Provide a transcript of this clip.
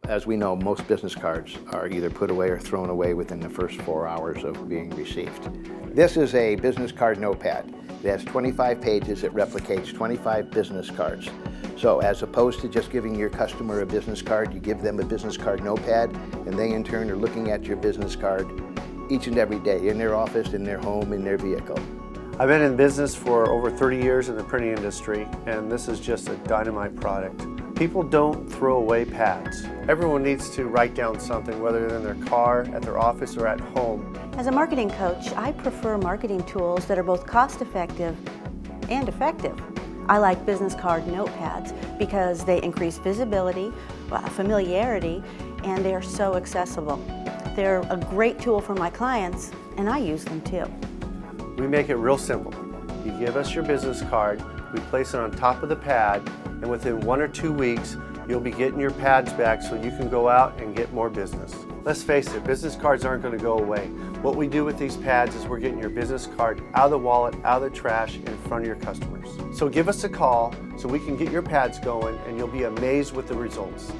As we know, most business cards are either put away or thrown away within the first 4 hours of being received. This is a business card notepad. It has 25 pages. It replicates 25 business cards. So as opposed to just giving your customer a business card, you give them a business card notepad, and they in turn are looking at your business card each and every day in their office, in their home, in their vehicle. I've been in business for over 30 years in the printing industry, and this is just a dynamite product. People don't throw away pads. Everyone needs to write down something, whether they're in their car, at their office, or at home. As a marketing coach, I prefer marketing tools that are both cost-effective and effective. I like business card notepads because they increase visibility, familiarity, and they are so accessible. They're a great tool for my clients, and I use them too. We make it real simple. You give us your business card, we place it on top of the pad, and within 1 or 2 weeks, you'll be getting your pads back so you can go out and get more business. Let's face it, business cards aren't going to go away. What we do with these pads is we're getting your business card out of the wallet, out of the trash, in front of your customers. So give us a call so we can get your pads going, and you'll be amazed with the results.